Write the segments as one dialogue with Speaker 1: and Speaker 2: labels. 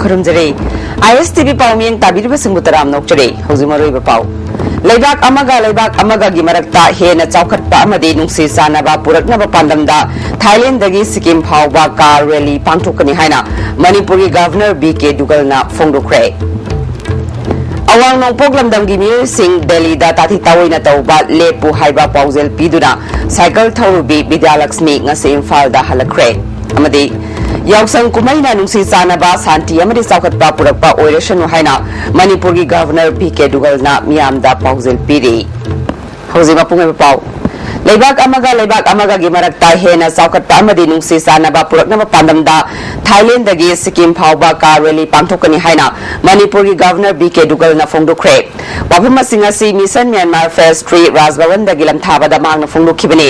Speaker 1: खुरुमजरे ISTV पाउमियंग ताबिरबा सिंगुतराम नोकचरे हौजिमरोइबा पाउ लेबाक अमगा गी मरक्ता हेना चौखटपा अमदि नुंसी सानबा पुरकनबा पांडमदा थाईलैंड दगी सिक्किम फाउबा कार रैली पांथोकनी हाइना मणिपुरी गवर्नर BK दुगलना फोंदोखरे अवांग नोंपोक लमदमगी मियोइसिंग दिल्लीदा ताथि तावैना तौबा लेपु हाइबा पाउजेल पिदुना साइकल थौरुबी विद्यालक्ष्मी ngasi इम्फालदा हलखरे अमदि याउसंग कुमैना नुंसी सानबा शांति अमदि चौखटपा पुरकपा ओइरसनु हाइना मणिपुरी गवर्नर BK दुगलना मियामदा पाउजेल पिरि हौजिमा पुंगै पाउ लेबाक अमगा गी मरक्ता हेना चौखटपा अमदि नुंसी सानबा पुरकनबा पांडमदा थाईलैंड दगी सिक्किम फाउबा कार रैली पांथोकनी हाइना मणिपुरी गवर्नर BK दुगलना फोंदोखरे वाफम सिंगासी मिशन म्यांमार फेज 3 राजभवन दगी लमथाबदा मांगना फोंदोखिबने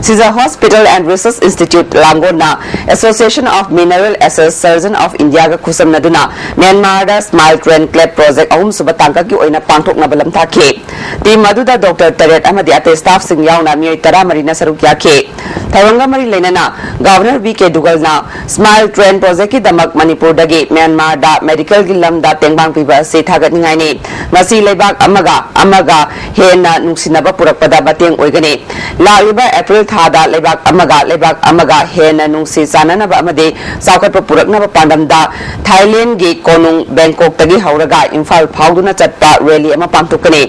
Speaker 1: Shija hospital and research institute लांगोना association of minimal access surgeon of India गा खुसम नदुना म्यांमार दा स्माइल ट्रेन क्लेप प्रोजेक्ट अहुम सुबा तांका की ओइना पांथोकनबा लमथाखे टीम मदुदा डॉक्टर तरेट अमदि अते स्टाफ सिंग यावना मियोइ तरा मरीना सरुक याखे थरंगा मरी लेना गवर्नर BK दुगलना स्माइल ट्रेन प्रोजेक्ट की दमक मणिपुर दगी म्यांमार दा मेडिकल की लमदा तेंगबांग पिबा से थागतनिंगाइने ngasi लेबाक अमगा हेना नुंसिनबा पुरकपदा मतेंग ओइगने लालिबा अप्रैल थादा लेबाक अमगा हेना नुंसि साननबा अमदे साउखटपा पुरकनबा पांडमदा थाईलैंड गी कोनुंग बैंकॉक तगी हौरगा इम्फाल फाउदुना चटपा रैली अमा पांथोकने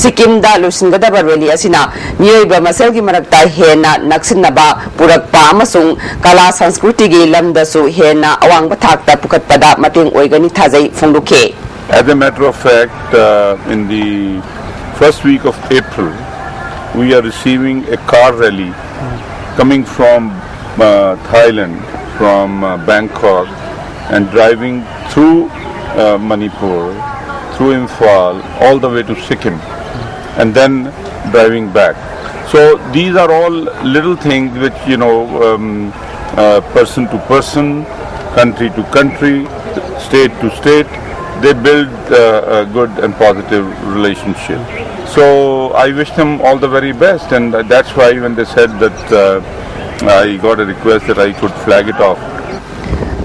Speaker 1: सिक्किम दा लुसिनगदबा रैली असिना मियोइबा मसेलगी मरक्ता हेना नक्सिनबा पुरकपा अमसुंग कला संस्कृति गी लमदसु हेना अवांगबा थाकता पुखटपदा मतेंग ओइगनि थाजै फोंदोखे.
Speaker 2: As a matter of fact, in the first week of April, we are receiving a car rally coming from Thailand, from Bangkok, and driving through Manipur, through Imphal, all the way to Sikkim, and then driving back. So these are all little things which, person to person, country to country, state to state, they build a good and positive relationship. So I wish them all the very best, and that's why when they said that I got a request that I could flag it off.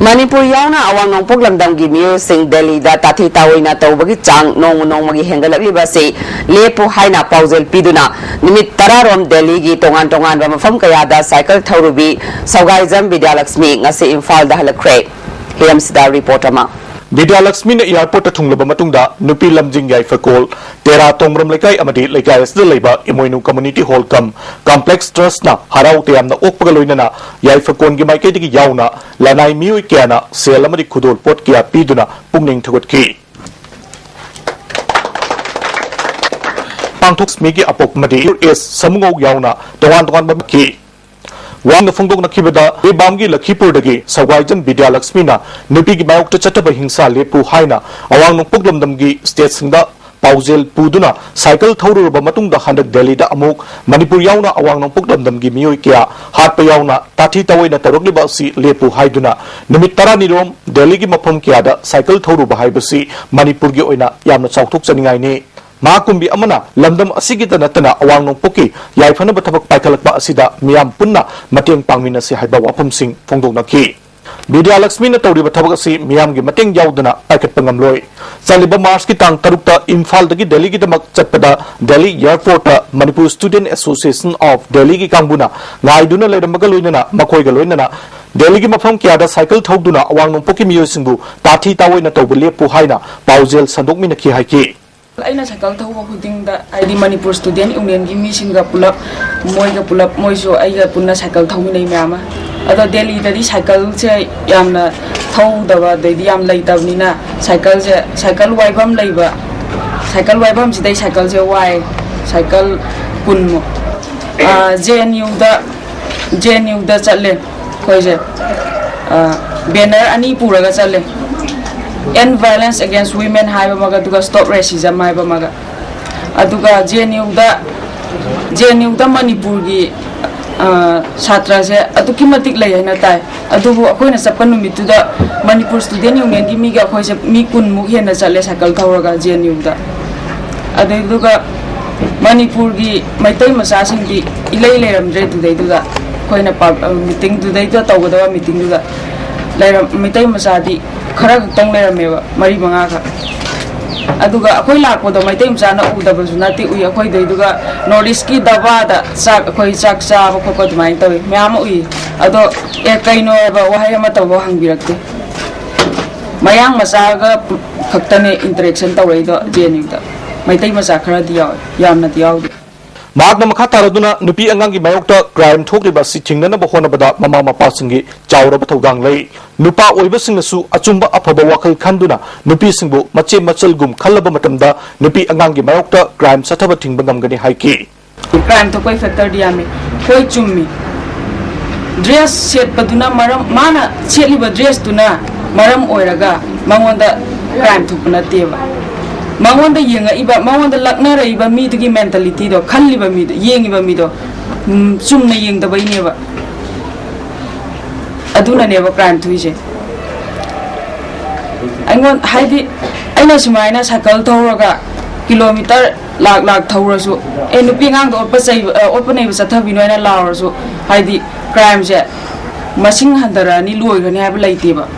Speaker 1: Manipur yauna awang nongpok lamdamgi miyoising Delhi da tathi tawoina tawbagi chang nongmagi hengalakliba se lepu haina paujel piduna nimit tararom Delhi gi tongan ba mafam kayada cycle thaurubi saugaijam Vidyalakshmi ngasi Imphal da halakre hiyam sida reporter ma
Speaker 3: Vidyalakshmi na airport thunglaba matungda nupi lamjing yaifakol tera tongrom lekai amadi lekai asda leiba imoinu community hall complex trust na harau team na okpaga loinana yaifakon gi maikai digi yauna lanai miui kyana sel amadi khudol pot kya piduna pungning thagotki pangthok smigi apok madi is samungau yauna tongan babki Wang Fungdok Nakibada, Bamgi Lakipur Dagi, Sawaijan Vidyalakshmi na, Nupi Mayok to Chataba Hingsa Lepu Haina, Awang Puglam Damgi, State Sinda, Pauzel Puduna, Cycle Toru Bamatung the 100 Delhi da Amuk, Manipur Yauna, Awang Puglam Damgi Mioikia, Hat Payauna, Tati Tawina Tarogibasi, Lepu Haiduna, Numitara Nirom, Delhi Mapum Kiada, Cycle Toru Bahaibasi, Manipur Gioina, Yamna Sautuk Saningaini. Makumbi amana lamdam asigita natana awang nong poki yaifana batabak paikalakba asida miyam punna mateng pangmina si haiba wapum sing fongdok naki Vidyalakshmi na tawri batabak asi miyam gi mateng yaudana paikat pangamloi saliba mars ki tang tarukta Imphal dagi Delhi gi damak chatpada Delhi airport Manipur Student Association of Delhi gi kangbuna ngaiduna leiramaga loinana makoi ga loinana Delhi gi mafam kiada cycle thawduna awang nong poki miyoisingbu tathi tawoina tawbele pu haina paujel sandokmina ki haiki
Speaker 4: Aina cycle thawba khuding da ID Manipur Student Union gi mi singa pulap moi so aiga punna cycle thawmi nei mama ado Delhi da di cycle che yamna thawdaba de di yam leitabnina cycle waibam leiba cycle waibam sidai cycle che wai cycle punmo JNU da chatle khoi je banner ani puraga chatle End violence against women haiba maga duga stop racism haiba maga aduga JNU da Manipur gi chhatra se aduki matik lai haina tai adubu akoina sapkan numitu da Manipur Student Union gi mi ga khoi se mi kun mu hena chale cycle thawraga JNU da aduga Manipur gi maitai masa sing gi ilai leiram dre du dai du da khoina meeting du dai da tawgada meeting du da mitai masadi khara tong lerameba mari manga ka aduga akoi lakpodo maitai mchana udaba sunati ui akoi deiduga nordisk ki dabada chak akoi chak cha ba khop dumai tawi myam ui ado e kaino ba wahai ma taw hangbirakte mayang masaga khaktane interaction tawreido jeningda maitai masa khara diyaw yamna diyaw
Speaker 3: Magna Makataruna, Nupi Angangi Mayokta, crime talk about sitting none of Honabada, Mama Passingi, Jaura Batodang Lay, Nupa Oibasing Su, Achumba Apabawakal Kanduna, Nupi Singbo, Mache Machalgum, Kalabamatamda, Nupi Angangi Mayokta, crime Satabating Bangamgani Haiki.
Speaker 4: Crime to Koi Factor Diami, Koi Chummi. Dress set Paduna Maram, Mana, Cheliba dress Tuna, Maram Oiraga, Mawanda, crime to Punativa. Mawanda yenga iba mawanda laknara iba mi to mentality do khalli ba mi do yeng iba mi do sumna yeng da bayne ba aduna ne ba crime thuise angon haidi aina sumaina sakal thawraga kilometer lak thawrasu e nupi ngang do pa sai opa nei ba sathabi noina lawrasu haidi crime je masing handara ni loigani ha ba laite ba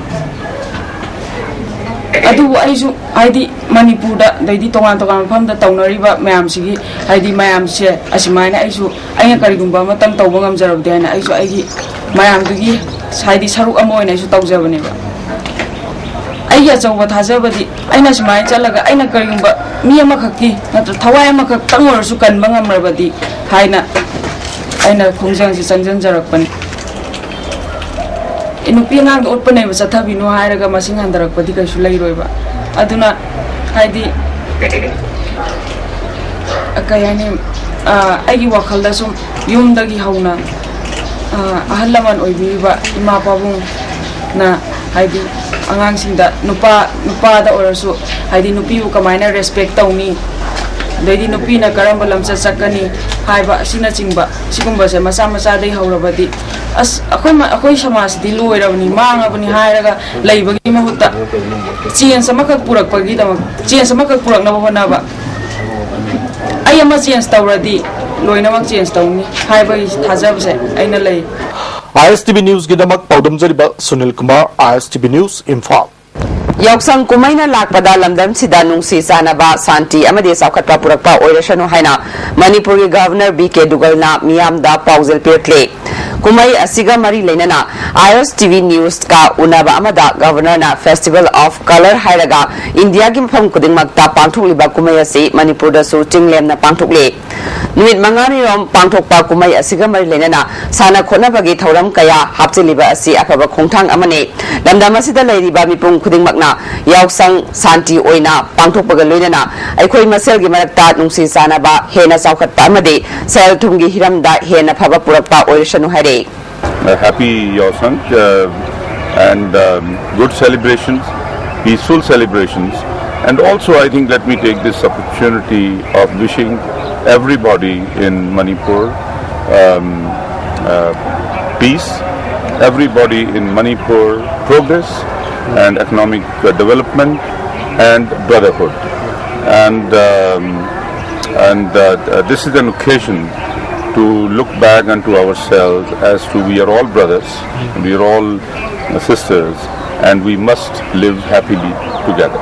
Speaker 4: adu aisu haidi Manipura daidi tongan famda taunariba mayam sigi haidi mayam se asimaina aisu aina karigumba matang tawba ngamjarab dena aisu aigi mayam dugi haidi saruk amoina aisu tawjabane ba ai achauba thajabadi aina simai chalaga aina karigumba mi ama khakki natra thawai ama khak tangorsu kanba ngamrabadi haina aina khongjang si sanjan jarakpani inupi ngang otpane ba sathabino hairaga masing handarakpadi kaisu leiroiba aduna haidi akayani aigi wakhalda sum yumdagi hauna ahallaman oibiba ima pabung na haidi angang singda nupa da orasu haidi nupi u kamaina respect tawni daidi nupi na karamba lamsa sakani haiba sina chingba sigumba se masa dai haurabadi as akoi samas di loirawni manga bani hairaga leibagi mahutta chien samakak purak pagi dama chien samakak purak na hona ba ayama chien tawradi loina mak chien tawni haiba thajabse aina lei
Speaker 3: ISTV News Gidamak Paudam Jariba Sunil Kumar ISTV News Imphal
Speaker 1: Yoksang kumaina lakpada lamdam sida nungsi sanaba santi amade saukhatpa purakpa oirashanu haina Manipuri Governor BK Dugalna miyamda pauzal pirkle kumai asiga mari leinana ISTV News ka unaba amada Governor na Festival of Color hairaga India gi mpham kudingmakta pangthokliba kumai asi Manipur da su chinglemna pangthokle numit mangani rom pangthokpa kumai asiga mari leinana sana khonabagi thoram kaya hapchiliba asi afaba khongthang amane lamdam asida leiriba mipung kudingmakna Yoksang santi oina pangthokpaga loinana aikhoi masel gi marakta nungsi sanaba hena saukhatpa amade sel thumgi hiramda hena phaba purakpa oirashanu haire
Speaker 2: happy Yoksang and good celebrations, peaceful celebrations, and also I think let me take this opportunity of wishing everybody in Manipur peace, everybody in Manipur progress and economic development and brotherhood, and this is an occasion to look back unto ourselves as to we are all brothers, we are all sisters, and we must live happily together.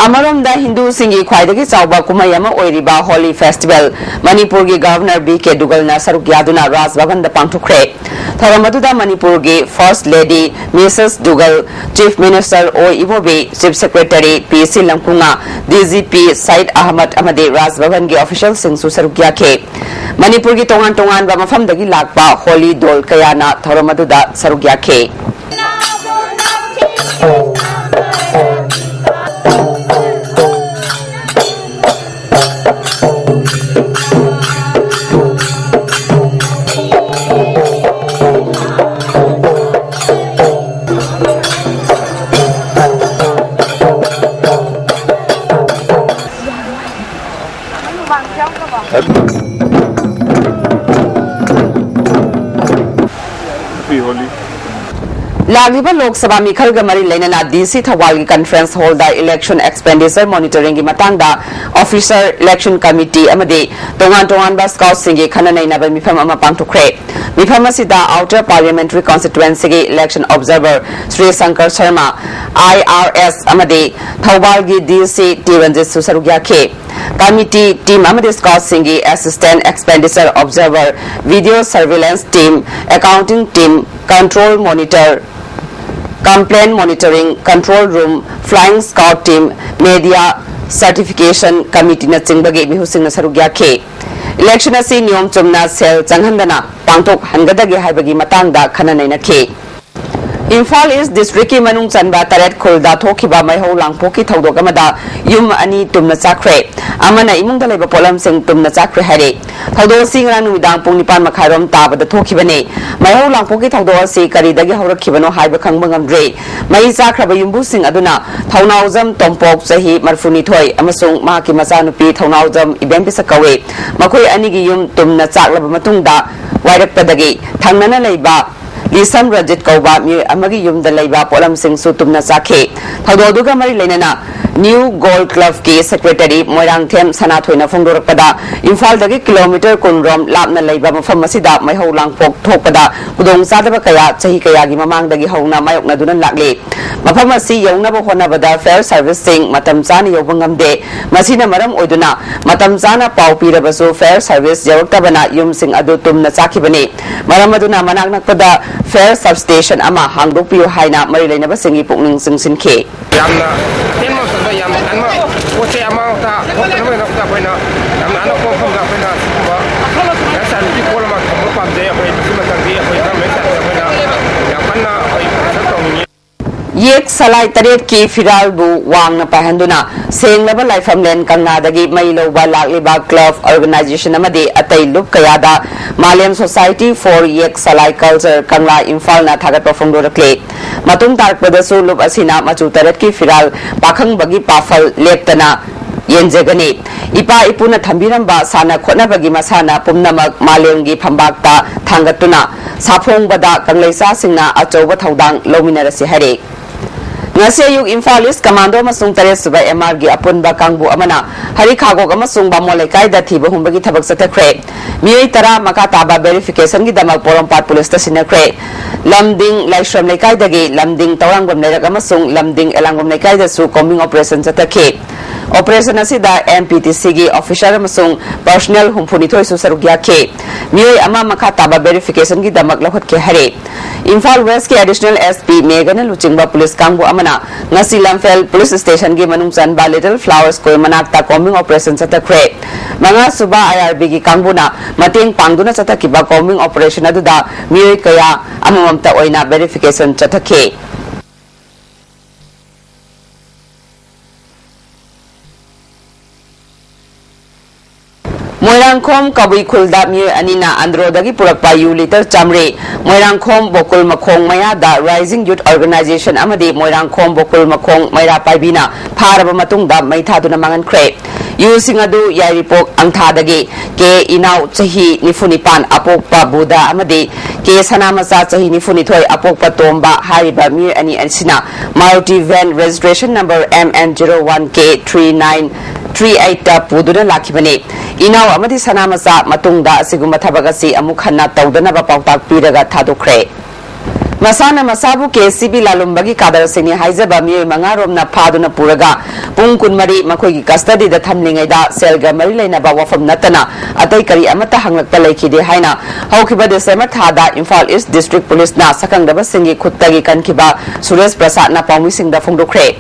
Speaker 1: Amaramda Hindu singi khwaidagi chawba kumayama oiriba Holy Festival Manipur gi Governor BK Dugalna saruk yaduna Raj Bhavan da pangthokre thoramaduda Manipur gi First Lady Mrs Dugal Chief Minister O Ibobe Chief Secretary PC Lamkunga DGP Said Ahmad amade Raj Bhavan gi official singsu saruk yakhe Manipur gi tongan ba mafamdagi lakpa Holy Dol kayana thoramaduda saruk yakhe Lagliba Lok Sabha Mikhal Gamari Lenana DC Thawal Conference Hall da Election Expenditure Monitoring gi matangda Officer Election Committee amade tongan ba Scout singi khananai na ba mifam ama pangthokre Mifam asida Outer Parliamentary Constituency gi Election Observer Sri Shankar Sharma IRS amadi Thawbal gi DC Tiranjit Susarugya ke Committee Team amadi Scott Singhi Assistant Expenditure Observer Video Surveillance Team Accounting Team Control Monitor Complaint Monitoring Control Room Flying Scout Team Media Certification Committee na chingbagi mihusing na sarugya ke election asi niyom chumna sel changhandana pangtok hangadagi haibagi matangda khananai na ke Imphal East District ki manung chanba taret khulda thokiba maihau langpo ki thodok amada yum ani tumna chakre amana imungda leba polam sing tumna chakre hare thodok singra nuidang pung nipan makharom tabada thokibane maihau langpo ki thodok si kari dagi haurakibano haiba khangba ngamdre mai chakraba yumbu sing aduna thaunaujam tompok chahi marfuni thoi amasung ma ki machanupi thaunaujam ibempisa kawe makoi ani gi yum tumna chaklaba matungda wairakpadagi thangnana leiba Lisam Rajit Kauba mi amagi yumda leiba polam sing su tumna sakhe thododuga mari lenana New Gold Club ki secretary Moirang Them Sana Thoina Phongdorakpada Imphal dagi kilometer kunrom lapna leiba mafam asida maihau langpok thokpada kudong sadaba kaya chahi kaya gi mamang dagi hauna mayokna dunan lakle mafam asi yongna bo hona bada fair servicing matam chani yobangam masina maram oiduna matam chana pau pirabasu fair service yawaktabana yum sing adu tumna chakhibani maram aduna manak nakpada fair substation ama hangdokpiu haina mari leinaba singi pukning singsin ke
Speaker 5: yamna tenmo sanda yam anma poche ama ta hokna na ta koina yamna ana ko kham ga koina ba ya san ki ko ma kham pam je ko ma tang ge ko ta me ta koina ya panna ko sa tong ni
Speaker 1: Yek salai taret ki firal bu wang na pahanduna seng laba laifam len kangna dagi mailo ba lakliba club organization amadi atai lup kayada Malian Society for Yek Salai Culture kangla Imphal na thagat pafong dorakle matung tarak padasu lup asina machu taret ki firal pakhang bagi pafal leptana yenjegani ipa ipuna thambiramba sana khona bagi masana pumnamak malengi phambakta thangatuna saphong bada kangleisa singna achoba thodang lominarasi hare ngasi ayuk Imphal East Commando masung tare subai MR gi apunba kangbu amana hari khagok amasung bamole kaida thiba humbagi thabak satakre mioi tara maka taba verification gi damak porompat police station kre lamding laishram lekai dagi lamding tawranggom lerak amasung lamding elangom lekai da su combing operation satakhe operation asida MPTC gi officer amasung personnel humphuni thoi su sarugya ke mioi ama maka taba verification gi damak lakhat ke hare Imphal West ki additional SP Megan Luchingba police kangbu amana ngasi Lamphel police station gi manung chanba Little Flowers ko manakta combing operation satakre manga suba IRB gi kangbuna mating pangduna chatakiba combing operation aduda mioi kaya amamamta oina verification chatakhe Moirangkhom kabui khulda mi anina androdagi purakpa yu liter chamre Moirangkhom bokul makhong maya da Rising Youth Organization amadi Moirangkhom bokul makhong maira paibina pharaba matungda maithaduna mangan khre yu singadu yairipok angthadagi ke inau chahi nifunipan apokpa buda amadi ke sanamacha chahi nifunithoi apokpa tomba hariba mi ani ansina Maruti van registration number MN01K3938 ta puduna lakhibane inau amadi sanamacha matungda asiguma thabagasi amuk hanna tawdana ba pautak piraga thadokre masana masabu ke sibi lalumbagi kadar sini haizaba mi mangarom na phaduna puraga pung kunmari makoi gi custody da thamlingai da selga mari leina ba wafam natana atai kari amata hanglakpa lekhide haina haukiba de sema thada Imphal East District Police na sakangdaba singi khuttagi kankiba Suresh Prasad na pawmi singda phongdokre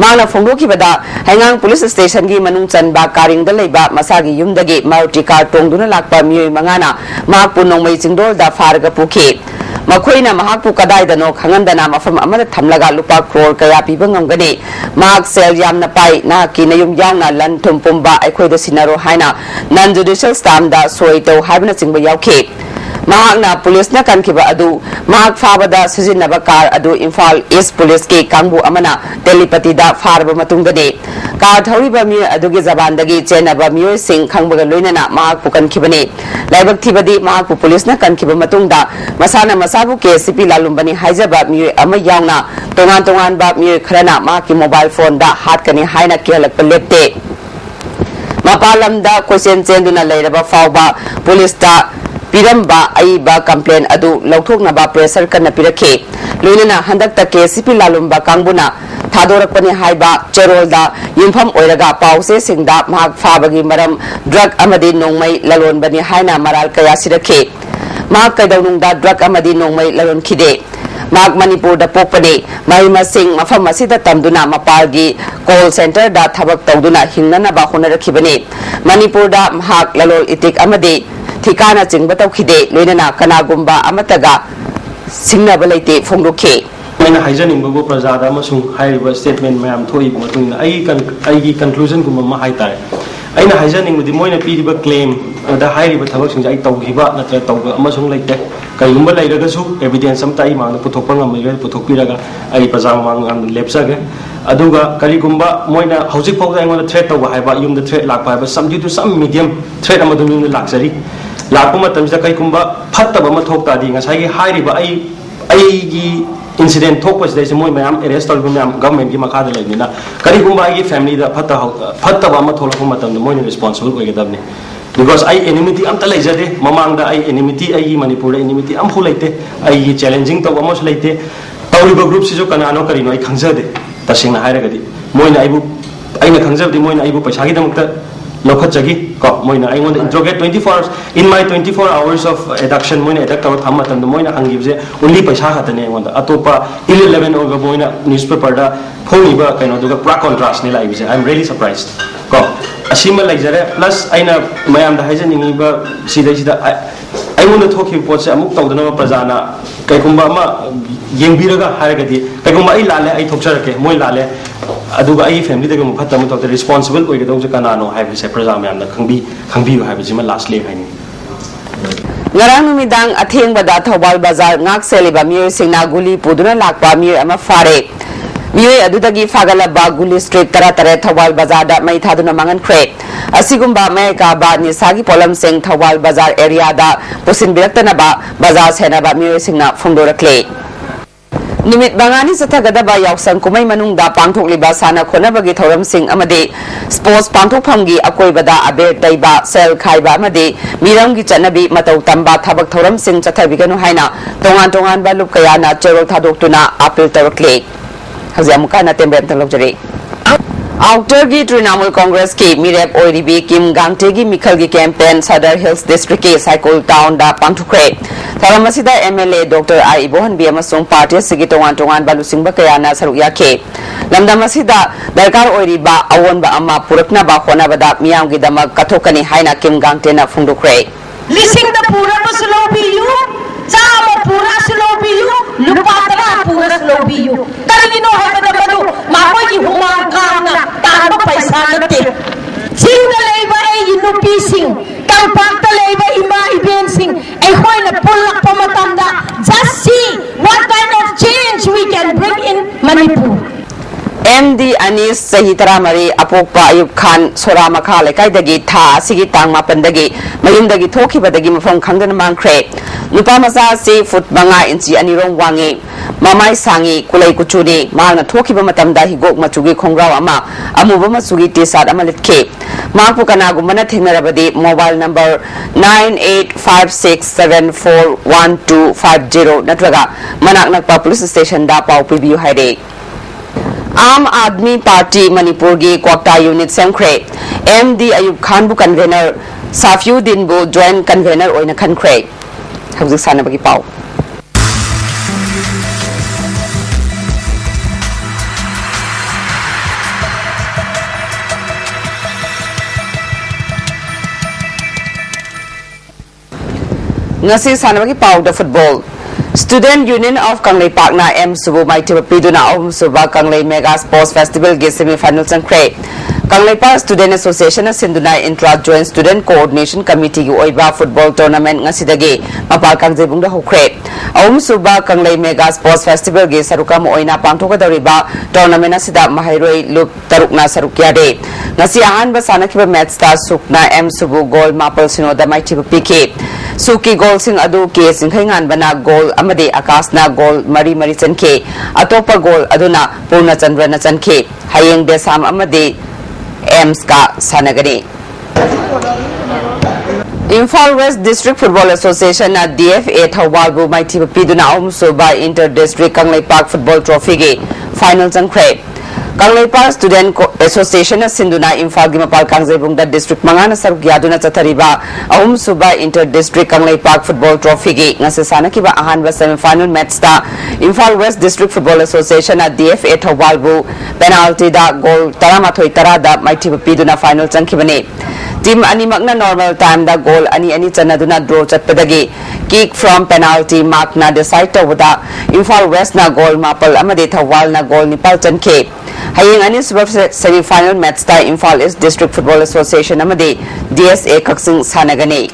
Speaker 1: Mana Fondoki Bada, Hangang Police Station gi Manung Chanba Karing the Leba, Masagi Yumdagi, Maruti Car Tongduna Lakpa Mui Mangana, Mapunong Mai Singdol da Farga Puke. Makoina Mahapu Kadai the Nok Hangandana from Amada Tamlaga Lupa Kror Kayapi Bangangani, Mark Sel Yam Napai, Na Kinayum Yana, Lan Tumpumba, Equa the Sinaro Haina, non judicial stamp da Soito, Habina Singba Yauke. Mahakna police na kankiba adu mahak fabada sizinaba car adu Imphal East Police ke kangbu amana telepathy da farba matungdani car thoriba mi adugi zabandagi chenaba mioi sing khangbaga loinana mahak pukan khibani laibak thibadi mahak police na kankiba matungda masana masabu ke CP lalumbani haijaba mi ama yauna tongan ba mi khrana mahak mobile phone da hat kani haina kelak lepte mapalam da question chenduna leiraba fawba police da पिरंबा अईबा complain अदु लौथोकनबा pressure कन्ना पिरखे लोइनना हंदकता KCP लालुंबा कांगबुना थादोरकपनि हाइबा चेरोलदा युमफम ओइरगा पाउसे सिंगदा महाग फाबगी मरम drug अमदि नोंमै ललोनबनि हाइना moral कया सिरखे महाग कैदौनुंगदा drug अमदि नोंमै ललोन खिदे महाग मणिपुर दा पोकपने महिमा सिंह मफम असिदा तमदुना मपागी कॉल सेंटर दा थबक तौदुना हिंगननबा होनरखिबने मणिपुर दा महाग ललोल इतिक अमदि ठिकाना चिंगबा तौखिदे लोइनना कनागुंबा अमतगा सिंगनबा लेते फोंदोखे
Speaker 6: मैंने हाइजनिंगबो प्रजादा अमसुंग हाइरिबा स्टेटमेंट मैम थोइब मतुंग आई कंक्लूजन गुम हाइतारे अना हाइजनिंगबदि मोइना पीरिबा क्लेम दा हाइरिबा थबकसिंग आई तौखिबा नत्र तौगा अमसुंग लेते कईगुंबा लेरगसु एविडेंस अमता आई मांग पुथोकपा ngam पुथोकपिरगा आई प्रजा मांग लेपसागे अदुगा करीगुंबा मोइना हौजिक फाउदा आइगोंदा थ्रेट तौबा हाइबा युमदा थ्रेट लाकपा हाइबा some due to some medium threat अमदु युमदा लाक्सरी लाकपा मतमसिदा कईगुंबा फत्तबा म थोकतादि ngasai हाइरिबा आई इंसिडेंट थोपसदे मोई मैम अरेस्ट तौर मैम गवर्नमेंट की मखा लेना करीगुंबा आई फैमिली फत्तब थोलप मोने रिस्पॉन्सिबल होगदबने बिकॉज आई एनिमिटी अमत लेजदे ममांग आई एनिमिटी आई मणिपुर एनिमिटी अमफू लेते आई चैलेंजिंग तब लेते तौरीब ग्रुप से कनानो करीनो खंजदे तसेंग हायरगदी मोइना आइबु खंजबदी मोइना आइबु पैसागीदमक्ता लौखटजगी को मोइना आइगोंद interrogate 24 hours in my 24 hours of adduction मोइना एडक्ट तौर थम मतम मोइना हंगिबजे ओनली पैसा खतने आइगोंद अतोपा 11 ओगा मोइना न्यूज़पेपर दा फोनिबा कइनो दुगा पूरा कॉन्ट्रास्ट ने लाइबजे आई एम रियली सरप्राइज्ड को असीमा लाइजरे प्लस आइना मयाम दा हाइजनिंगबा सिदा आइगोंद थोखि पोट से अमुक तौदना प्रजाना कइगुंबा अमा येंबिरगा हारगदी कइगुंबा आई लाले आई थोकचरके मोइ लाले अदुगा आई फैमिली दगे मुफत्तम तौते रिस्पॉन्सिबल ओइगदौ कनानो हाइबसे प्रजा मैम खंबियु हाइबसिमा लास्ट ले हाइनि
Speaker 1: ngarang numidang athengbada thobal bazar ngak seliba miyoy singna guli puduna lakpa miyoy ama fare miyoy adudagi fagalaba guli street tara thobal bazar da mai thaduna mangan khre asigumba mai ka ba ni sagi polam sing thobal bazar area da pusin biraktana ba bazar senaba miyoy singna phungdorakle निमित बंगानी सथगदबा यावसंग कुमै मनुंगदा पांथोकलिबा साना खोनबगी थौरम Singh अमदे sports पांथोकफमगी अकोइबदा अबेर तैबा cell खाइबा अमदे मिरमगी चनबी मतौ तंबा थबक थौरम सिंह चथबिगनु हाइना तोंगान तोंगान बा loop कयाना चेरोल थादोक्तुना appeal तवकले हजियामुकाना तेंबेम तलौजरे outer की तृणमूल कांग्रेस की मिरेप ओरिबी किम गांगटे की मिखल की campaign सदर hills district के Saikul town दा पांथुखरे थरमसिदा एमएलए डॉक्टर आई बोहन बी अमसों पार्टी सिगी तोंगान तोंगान बालुसिंग बकयाना सरुक याखे लमदमसिदा दरकार ओरिबा अवोनबा अमा पुरकना बा होनाबदा मियामगी दमक कथोकनी हाइना किम गांगटेना फुंदुखरे
Speaker 7: लिसिंग द पूरा बसलोबियु चामा पूरा सलोबियु लुपातरा पूरा सलोबियु तरिनो हबदबदु माको की हुमा काना तानो पैसा नते सिंग लेबा ए नुपी सिंग तंपात लेबा इमा इबेन सिंग ए खोइना पुलक पमतमदा just see what kind of change we can bring in Manipur
Speaker 1: MD Anis Sahi Taramari Apokpa Ayub Khan Sora Makha Lekaidagi Tha Sigi Tang Mapandagi Mayumdagi Thokibadagi Mafam Khangdan Mangkre Nupa Masa Si Foot Banga Inchi Anirong Wangi Mamai Sangi Kulai Kuchuni Marna Thokiba Matamda Higok Machugi Kongrao Ama Amuba Masugi Tisad Amalitke Mapu Kanagumana Thinarabadi mobile number 9856741250 Natraga Manak Nakpa Police Station Da Pau Pibiu Haide आम आदमी party Manipur की Kwakta unit सेमख्रे MD Ayub Khan बु convener साफिउद्दीन बु joint convener ओइना खनख्रे हौजिक सानबगी पाउ ngasi sanabagi pau da football Student Union of Kanglei Parkna M Subu Maitiba Piduna Om Suba Kanglei Mega Sports Festival ge semi-final sankre Kanglei Park Student Association Sinduna Intra Joint Student Coordination Committee gi oiba football tournament ngasidagi mapal kangjebung da hokre Om Suba Kanglei Mega Sports Festival ge sarukam oina pangthokadariba tournament asida mahairoi loop tarukna sarukyade ngasi ahan ba sanakiba match ta sukna M Subu goal mapal sinoda maitiba pike Suki goal sing adu ke singhaingan bana goal amade akasna goal mari mari chanke atopa goal aduna purna chandra na chanke hayeng desam amade ems ka sanagani Imphal West District Football Association at DFA Thawalbu Maithiba Piduna Ahumsuba Inter-District Kanglei Park Football Trophy ge Finals and Craig. Kanglei Park Student Association at Sinduna Imphal Gimapal Kangzebungda District Mangana Saruk Yaduna Chatariba Ahumsuba Inter-District Kanglei Park Football Trophy ge Ngasasana Kiba Ahanba semi-final match ta Imphal West District Football Association at DFA Thawalbu penalty da goal Taramathoi Tarada Maithiba Piduna Finals and Kibane. Team animakna normal time da goal ani chanaduna draw chatpadagi kick from penalty mark na decide tawda Imphal West na goal mapal amade Thawal na goal nipal chanke hayeng ani semi final match ta Imphal East District Football Association amade DSA kaksing sanagane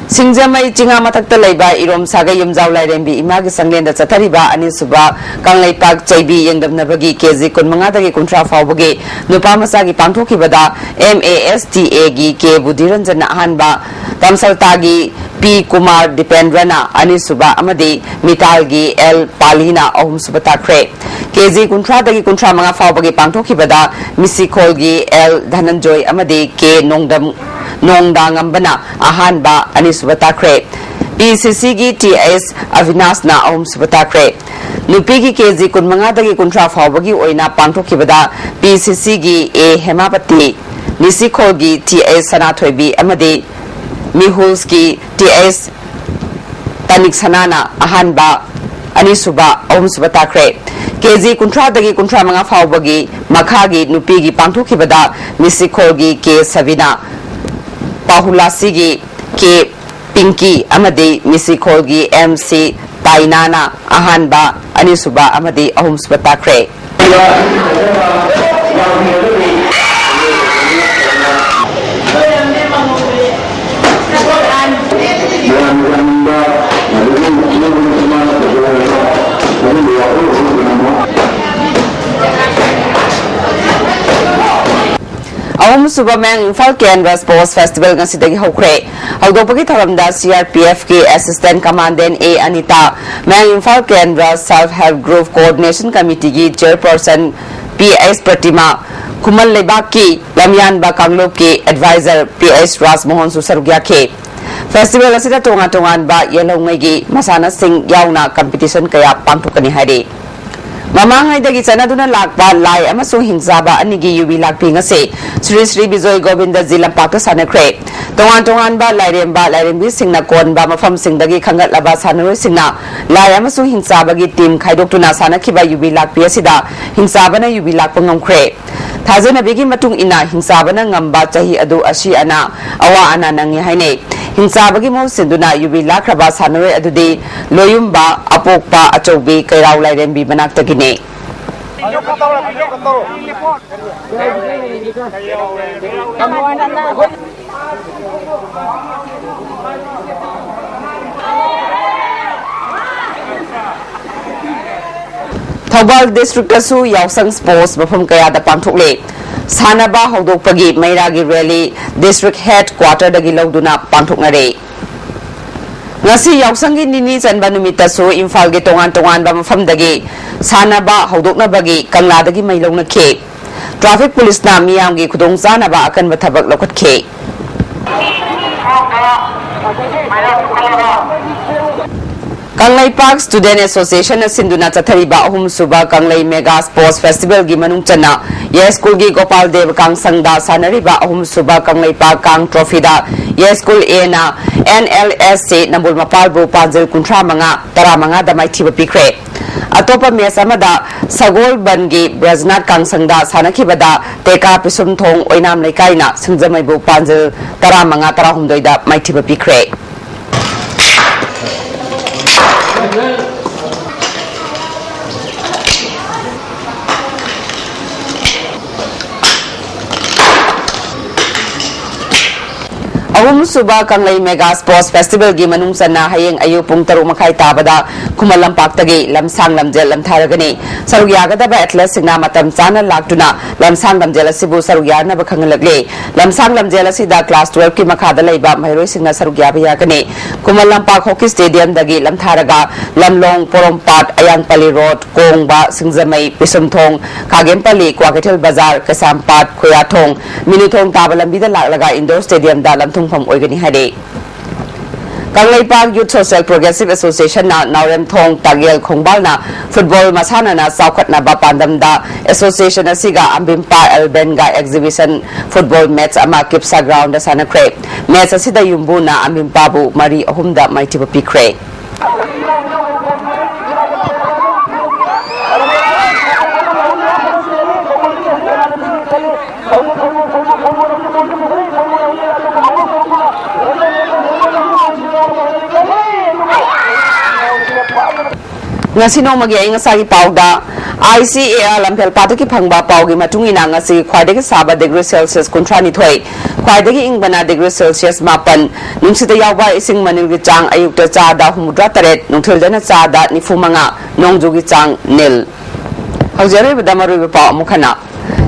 Speaker 1: Singjamai Chinga Matakta Laiba Irom Saga Yumzau Lairembi Imagi Sanglenda Chatariba Anisuba Kanglei Park Chaibi Yengdam Nabagi Kezi Kunmangadagi Kuntra Faubuge Nupamasagi Pantoki Bada MASTA Gi Ke Budiranjan Hanba Tamsaltagi P Kumar Dipendrana Anisuba Amadi Mitalgi L Palina Ohum Subatakre Kezi Kuntra Dagi Kuntra Manga Faubuge Pantoki Bada Misikolgi L Dhananjoy Amadi Ke Nongdangambana Ahanba Aniswatakre PCC gi TS Avinas na Om Subatakre Nupigi KZ Kunmangadagi Kuntra Fawagi Oina Pantokibada PCC gi A Hemapati Nisikogi TS Sanatoibi Amade Mihulski TS Tanik Sanana Ahanba Anisuba Om Subatakre KZ Kuntra Dagi Kuntra Manga Fawagi Makagi Nupigi Pantokibada Nisikogi K Savina Pahulasigi K Pinky Amadi Misikolgi MC Tainana Ahanba Anisuba Amadi Ahum Subatakre Ahum Subamang Imphal Canvas Sports Festival Ngasidagi Hokre Haldopagi Tharamda CRPF K Assistant Commandant A Anita Mang Imphal Canvas Self-Help Group Coordination Committee Gi Chairperson PS Pratima Kumal Lebaki Lamyan Bakanglop Ki Advisor PS Ras Mohan Susarugya K Festival Asida Tongan Ba Yelongegi Masana Singh Yauna Competition Kaya Pangtukani Hari Mamangay dagi sanaduna lakba lai amasung hingsaba anigi yubi lakpi ngase Sri Bijoy Govinda Zilam Pakta sanakre Tongan ba lairembi singna kon ba mafam sing dagi khangat laba sanaroi singna lai amasung hingsaba gi team khaidoktuna sanakiba yubi lakpi asida hingsaba na yubi lakpa ngamkre Thajana bigi matung ina hingsaba na ngamba chahi adu ashi ana awa ana nangi haine Hingsabagi mo sinduna yubi lakraba sanaroi adudi loyumba apokpa achobi kairaw lairembi manaktagine Thawal District asu Yausang Sports mafam kaya da pangthokle Sanaba Hodokpagi Mairagi Rally District Headquarter dagi lauduna pangthoknare Ngasi Yausangi Nini Chanba numitasu Imphal gi tongan ba mafam dagi Sanaba Hodoknabagi Kangla dagi mailongna ke Traffic Police na miyam gi khudong chanaba akan bathabak lokhat ke Kanglei Park Student Association na Sinduna Chathariba Ahum Suba Kanglei Mega Sports Festival gi manung chana Yes School gi Gopal Dev Kang Sangda Sanariba Ahum Suba Kanglei Park Kang Trophy da Yes School A na NLSC Nambul Mapalbu Panjil Kuntra Manga Tara Manga da Maithiba Pikre Atopa Mes amada Sagol Bangi Brajnat Kang Sangda Sanakibada Teka Pisum Thong Oinam Leikaina Singjamaibu Panjil Tara Manga Tara Humdoi da Maithiba Pikre Ahum Suba Kanglei Mega Sports Festival gi manung sana hayeng ayu pung 3:30 tabada Kumalam Paktagi Lamsang Lamjel Lamtharagani Sarugyaga ba athlete singna matam chana laktuna Lamsang Lamjel asibu sarugyana ba khanglagle Lamsang Lamjel asida class 12 ki makhada leiba mairoi singna sarugyaba yagani Kumalam Park Hockey Stadium dagi Lamtharaga Lamlong Porompat Ayangpali Road Kongba Singjamai Pisumthong Kagempali Kwakathil Bazar Kasampat Khoyathong Minuthong Tabalambida laklaga Indoor Stadium da Lamthung ꯄꯣꯛꯐꯝ ꯑꯣꯏꯒꯅꯤ ꯍꯥꯏꯔꯦ Kanglaipak Youth Social Progressive Association na Naurem Thong Tagel Khongbal na football masana na saukat na bapandam da association na siga Ambimpa Elbenga exhibition football match ama kipsa ground da sana kre match asida yumbu na Ambimpa bu mari ahumda maitiba pikre ngasi no magi ay ngasa gi pauda ICA lampel pataki phangba paugi matungi na ngasi khwaidagi saba degree Celsius kuntrani thoi khwaidagi ingbana degree Celsius mapan nungsida yawba ising manil gi chang ayukta cha da humudra taret nungthil dana cha da nifumanga nongju gi chang nil haujare badamaru pa mukhana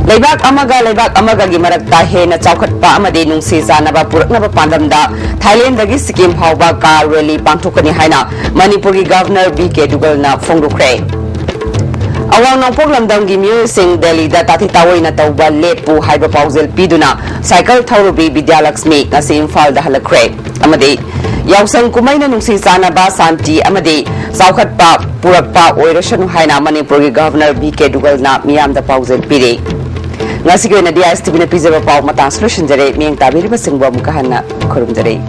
Speaker 1: Leibak amaga gi marakta he na chaukat pa amade nungsi zanaba purakna ba pandamda Thailand dagi Sikkim hauba car rally pangthokani haina Manipur gi governor BK Dugal na phongrukre Awang nongpok lamdam gi myu sing Delhi da tati tawai na tawba lepu haiba pausel piduna cycle thaurubi Vidyalakshmi ngasi Imphal da halakre amade yausang kumai na nungsi zanaba santi amade chaukat pa purakpa oirashanu haina Manipur gi governor BK Dugal na miyam da pausel pire ngasi ko na ISTV na pizza pa matang solution jare miyang tabiri ba singwa mukahan na kurum jare